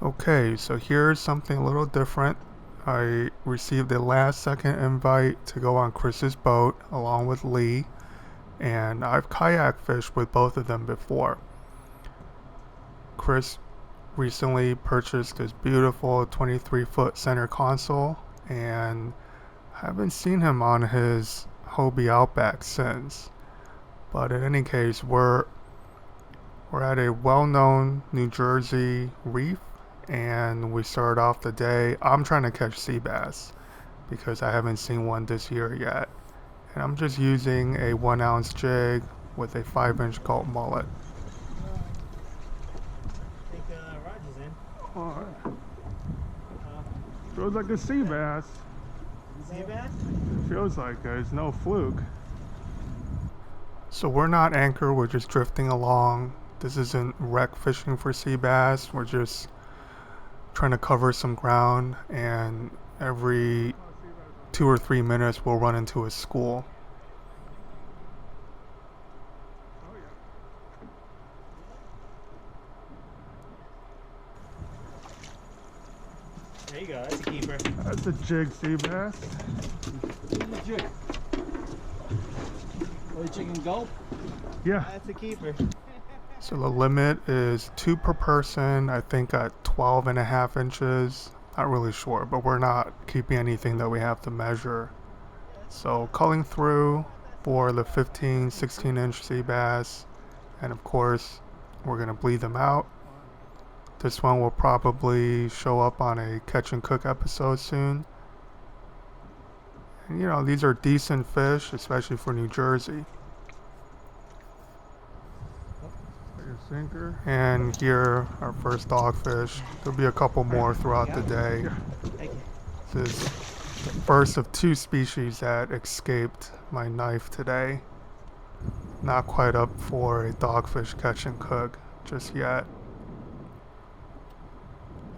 Okay, so here's something a little different. I received a last second invite to go on Chris's boat along with Lee, and I've kayak fished with both of them before. Chris recently purchased this beautiful 23-foot center console, and I haven't seen him on his Hobie Outback since. But in any case, we're at a well-known New Jersey reef, and we start off the day. I'm trying to catch sea bass because I haven't seen one this year yet. And I'm just using a 1 ounce jig with a 5-inch gulp mullet. I think Roger's in. Alright. Feels like a sea bass. Sea bass? It feels like there's no fluke. So we're not anchored, we're just drifting along. This isn't wreck fishing for sea bass. We're just trying to cover some ground, and every 2 or 3 minutes we'll run into a school. There you go, that's a keeper. That's a jig sea bass. Jig. Are chicken gulp? Yeah. That's a keeper. So the limit is 2 per person, I think at 12.5 inches. Not really sure, but we're not keeping anything that we have to measure. So culling through for the 15, 16-inch sea bass, and of course we're gonna bleed them out. This one will probably show up on a catch and cook episode soon. And you know, these are decent fish, especially for New Jersey. Your sinker. And here, our first dogfish. There'll be a couple more throughout the day. Thank you. This is the first of 2 species that escaped my knife today. Not quite up for a dogfish catch and cook just yet.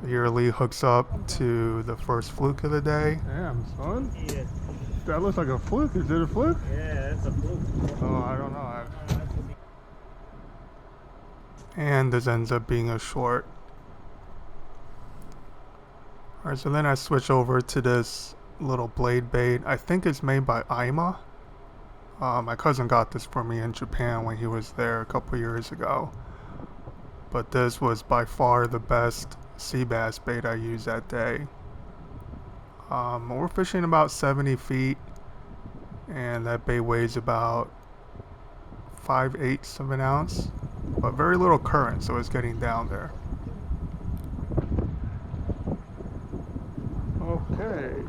Here Lee hooks up to the first fluke of the day. Damn, son. Yeah. That looks like a fluke. Is it a fluke? Yeah, that's a fluke. Oh, I don't know. And this ends up being a short. Alright, so then I switch over to this little blade bait. I think it's made by Ima. My cousin got this for me in Japan when he was there a couple years ago. But this was by far the best sea bass bait I used that day. We're fishing about 70 feet, and that bait weighs about 5/8 of an ounce, but very little current, so it's getting down there. Okay,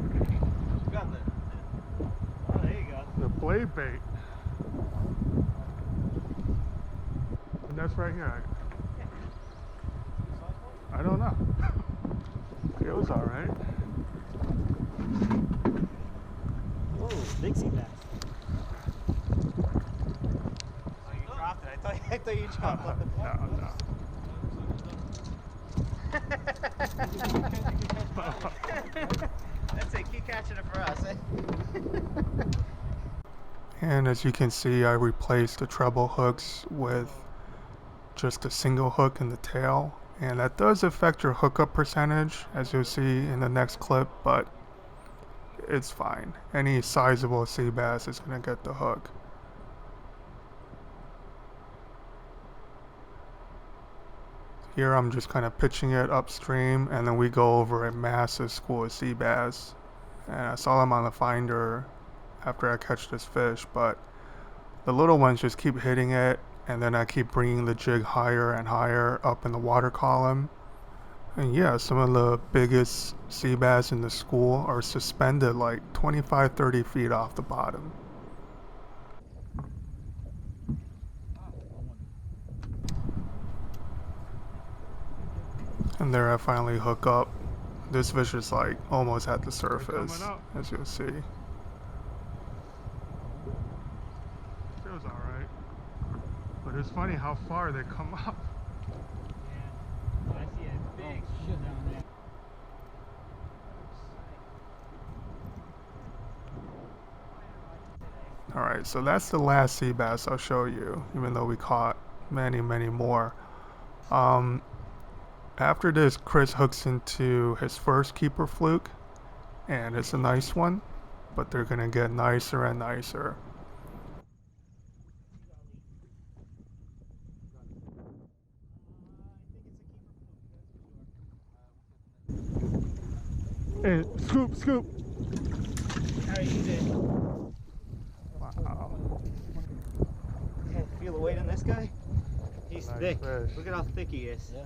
You got that. Oh, there you go. the blade bait. And that's right here. I don't know. It was alright. Whoa, big sea bass. Oh, you dropped it. I thought you dropped it. No. That's it. Keep catching it for us, eh? And as you can see, I replaced the treble hooks with just a single hook in the tail. And that does affect your hookup percentage, as you'll see in the next clip, but it's fine. Any sizable sea bass is going to get the hook. Here I'm just kind of pitching it upstream, and then we go over a massive school of sea bass. And I saw them on the finder after I catch this fish, but the little ones just keep hitting it, and then I keep bringing the jig higher and higher up in the water column. And yeah, some of the biggest sea bass in the school are suspended like 25-30 feet off the bottom. And there I finally hook up. This fish is like almost at the surface, as you'll see. Feels alright. But it's funny how far they come up. Yeah. I see a big shit down there. Alright, so that's the last sea bass I'll show you, even though we caught many more. After this, Chris hooks into his first keeper fluke, and it's a nice one, but they're gonna get nicer and nicer. Hey, scoop, scoop. How you doing? Wow. Okay, feel the weight on this guy? He's Nice thick. fish. Look at how thick he is. Yeah.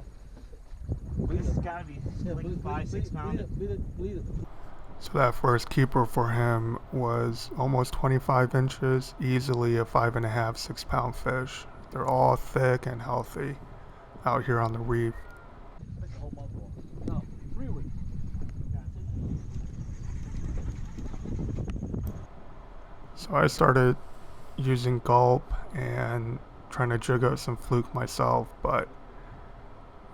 This has got to be like 5-6 pounds. Bleed it. So that first keeper for him was almost 25 inches, easily a 5.5, 6 pound fish. They're all thick and healthy out here on the reef. That's a whole month long. No, 3 weeks. So I started using gulp and trying to jig up some fluke myself, but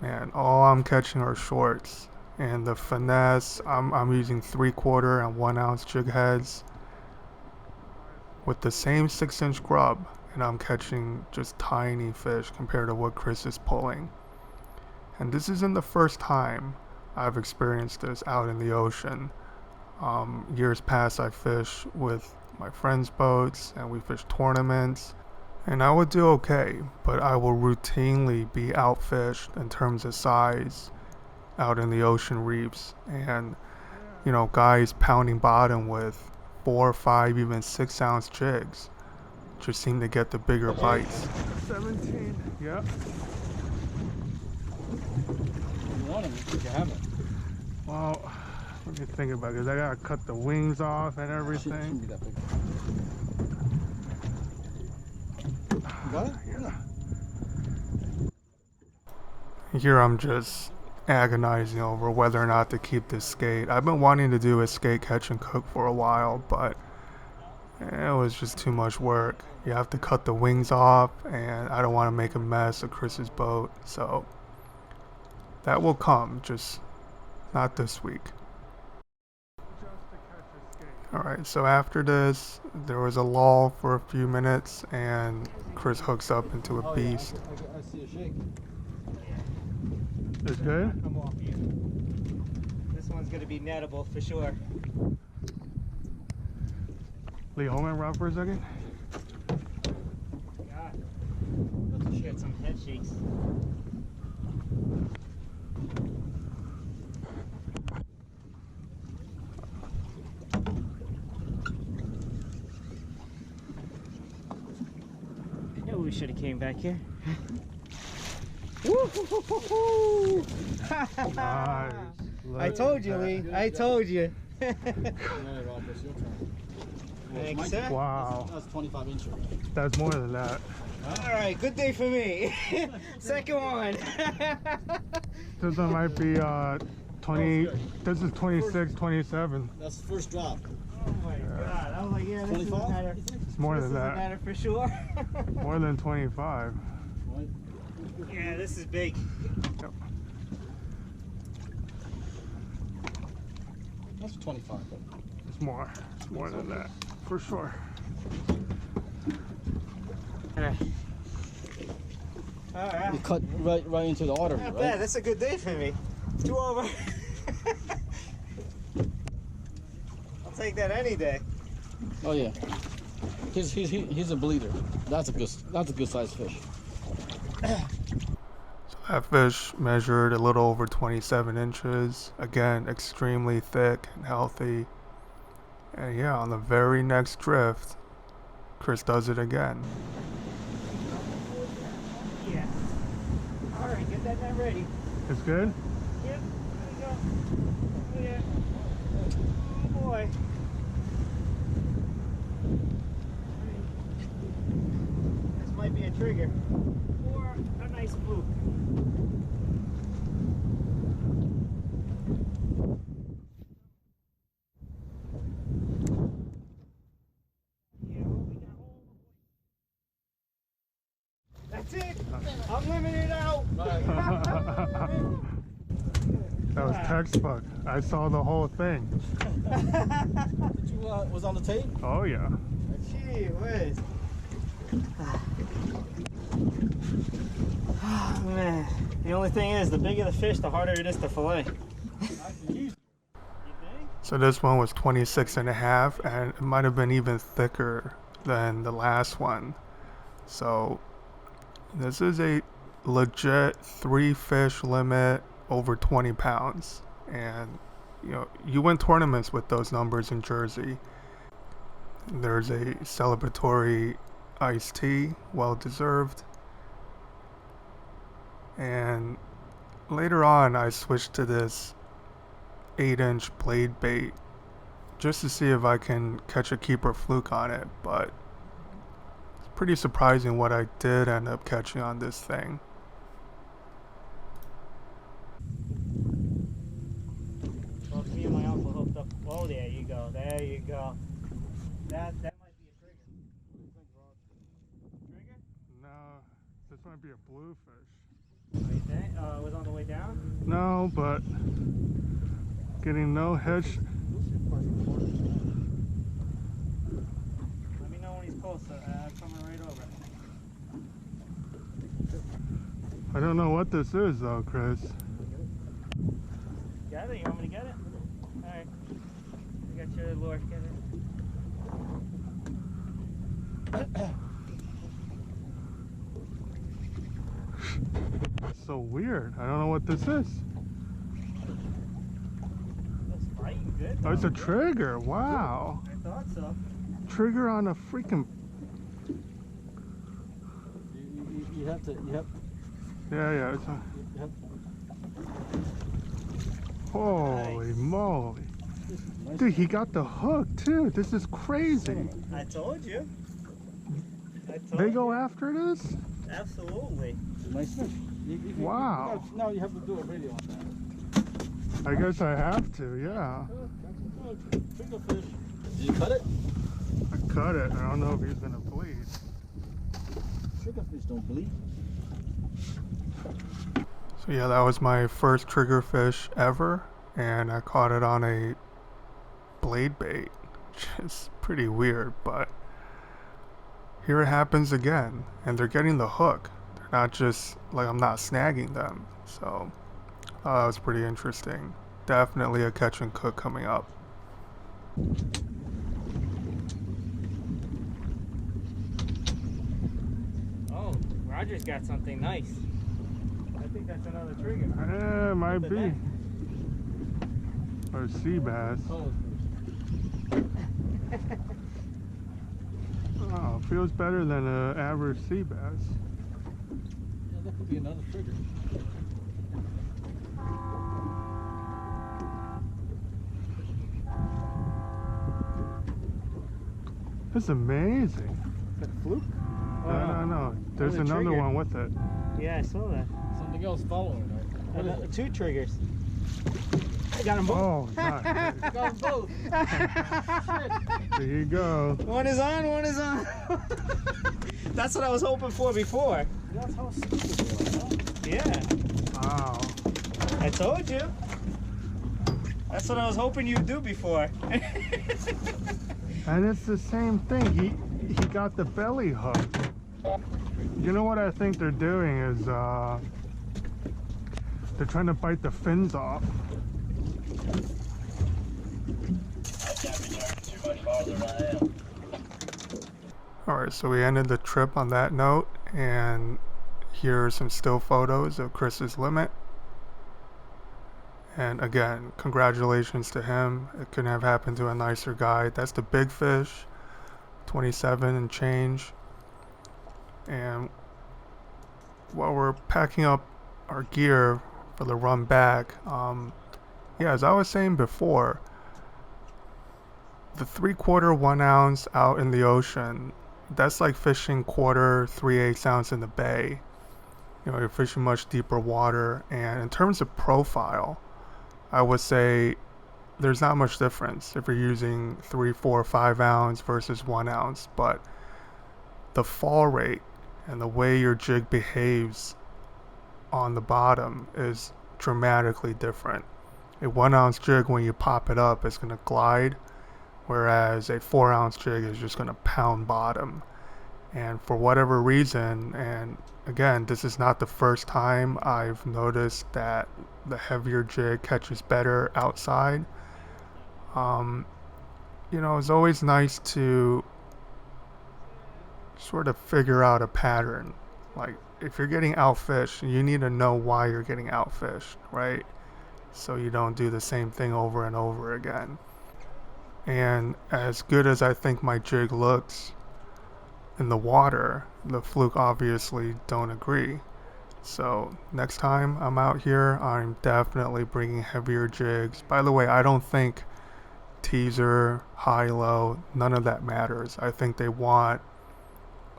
man, all I'm catching are shorts. And the finesse, I'm using 3/4 and 1 ounce jig heads with the same 6-inch grub, and I'm catching just tiny fish compared to what Chris is pulling. And this isn't the first time I've experienced this out in the ocean. Years past, I fished with my friends' boats and we fished tournaments, and I would do okay, but I will routinely be outfished in terms of size out in the ocean reefs. And you know, guys pounding bottom with 4, 5, even 6 ounce jigs just seem to get the bigger bites. 17, yeah. You want it, you have it. Well, let me think about it, because I gotta cut the wings off and everything. Shouldn't be that big. You got it? Yeah. Here I'm just agonizing over whether or not to keep this skate. I've been wanting to do a skate catch and cook for a while, but it was just too much work. You have to cut the wings off, and I don't want to make a mess of Chris's boat, so that will come, just not this week. Alright, so after this, there was a lull for a few minutes, and Chris hooks up into a beast. I see a shake. It's good? Come off you. This one's gonna be nettable for sure. Lee, hold my rod for a second. God. Let's get some head shakes. I knew we should have came back here. Woo-hoo-hoo-hoo-hoo. Nice. I told you, Lee. I told you. Yeah, Rob, it's your turn. Thanks, sir. Wow, That's 25 inches. that's more than that. All right, good day for me. Second one. This one might be 20, this is 26, 27. That's the first drop. Oh my God! I was like, yeah, this is 25? better. It's more This than is that. better for sure. More than 25. Right? Yeah, this is big. Yep. That's 25. But It's more. It's more than that, for sure. All right. you cut right into the artery, Not right? bad. That's a good day for me. 2 over. I'll take that any day. Oh yeah. He's a bleeder. That's a good sized fish. So that fish measured a little over 27 inches. Again, extremely thick and healthy. And yeah, on the very next drift, Chris does it again. Yeah. All right, get that net ready. It's good? Yep. There we go. Yeah. Oh boy. This might be a trigger or a nice fluke. Yeah, we got all the- That's it. I'm limited out. That was textbook. I saw the whole thing. Did you was on the tape? Oh yeah. Gee whiz. Oh, man. The only thing is, the bigger the fish, the harder it is to fillet. You think? So this one was 26 and a half, and it might have been even thicker than the last one. So this is a legit 3 fish limit over 20 pounds. And you know, you win tournaments with those numbers in Jersey. There's a celebratory iced tea, well deserved. And later on, I switched to this 8-inch blade bait just to see if I can catch a keeper fluke on it, but it's pretty surprising what I did end up catching on this thing. Well, me and my uncle hooked up. Oh, there you go. There you go. That might be a trigger. Trigger? No, this might be a bluefish. Oh, you think? It was on the way down? No, but getting no hitch. Let me know when he's close. I'm coming right over. I don't know what this is though, Chris. Got it? You want me to get it? Alright. I got your lure. Get it. It's so weird. I don't know what this is. It's fighting good. Oh, it's a though. trigger. Wow. I thought so. Trigger on a freaking. You have to. Yeah. It's a... You have, Holy Nice. moly. nice. Dude, he got the hook too. This is crazy. I told you. They go after this? Absolutely. Nice fish. Wow. Now you have to do a video on that. I guess I have to, yeah. Trigger fish. Did you cut it? I cut it. I don't know if he's gonna bleed. Trigger fish don't bleed. So yeah, that was my first trigger fish ever, and I caught it on a blade bait, which is pretty weird, but here it happens again, and they're getting the hook. They're not just, like, I'm not snagging them, so that was pretty interesting. Definitely a catch and cook coming up. Oh, Roger's got something nice. I think that's another trigger. It might Look at be. Or sea bass. Oh, Oh, feels better than an average sea bass. yeah, that could be another trigger. This is amazing. Is that Fluke? No. There's Another another trigger. one with it. Yeah, I saw that. Something else following it. What is it? 2 triggers. I got them both. Oh, nice. Got them both. There you go. One is on, one is on. That's what I was hoping for before. That's how stupid they are, huh? Yeah, Wow. I told you. That's what I was hoping you'd do before. And it's the same thing. He got the belly hook. You know what I think they're doing is they're trying to bite the fins off. I can't return too much farther than I am. Alright, so we ended the trip on that note, and here are some still photos of Chris's limit. And again, congratulations to him. It couldn't have happened to a nicer guy. That's the big fish, 27 and change. And while we're packing up our gear for the run back, yeah, as I was saying before, the 3/4 1 ounce out in the ocean, that's like fishing 1/4 3/8 ounce in the bay. You know, you're fishing much deeper water, and in terms of profile, I would say there's not much difference if you're using 3, 4, 5 ounce versus 1 ounce, but the fall rate and the way your jig behaves on the bottom is dramatically different. A 1 ounce jig, when you pop it up, is going to glide, whereas a 4 ounce jig is just going to pound bottom. And for whatever reason, and again, this is not the first time I've noticed that the heavier jig catches better outside. It's always nice to sort of figure out a pattern. Like, if you're getting outfished, you need to know why you're getting outfished, right? So you don't do the same thing over and over again. And as good as I think my jig looks in the water, the Fluke obviously don't agree. So next time I'm out here, I'm definitely bringing heavier jigs. By the way, I don't think teaser, high-low, none of that matters. I think they want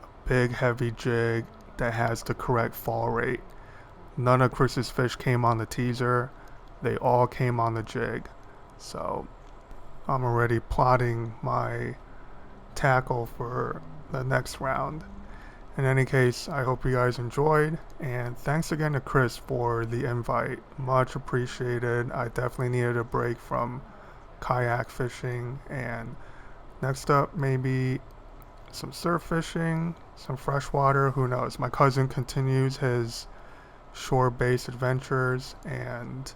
a big heavy jig that has the correct fall rate. None of Chris's fish came on the teaser. They all came on the jig. So I'm already plotting my tackle for the next round. In any case, I hope you guys enjoyed, and thanks again to Chris for the invite. Much appreciated. I definitely needed a break from kayak fishing, and next up maybe some surf fishing, some freshwater, who knows. My cousin continues his shore-based adventures, and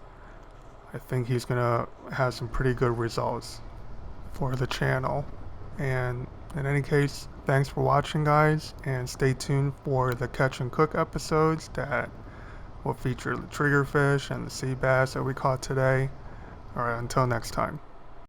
I think he's gonna have some pretty good results for the channel. And in any case, thanks for watching, guys, and stay tuned for the catch and cook episodes that will feature the triggerfish and the sea bass that we caught today. Alright, until next time.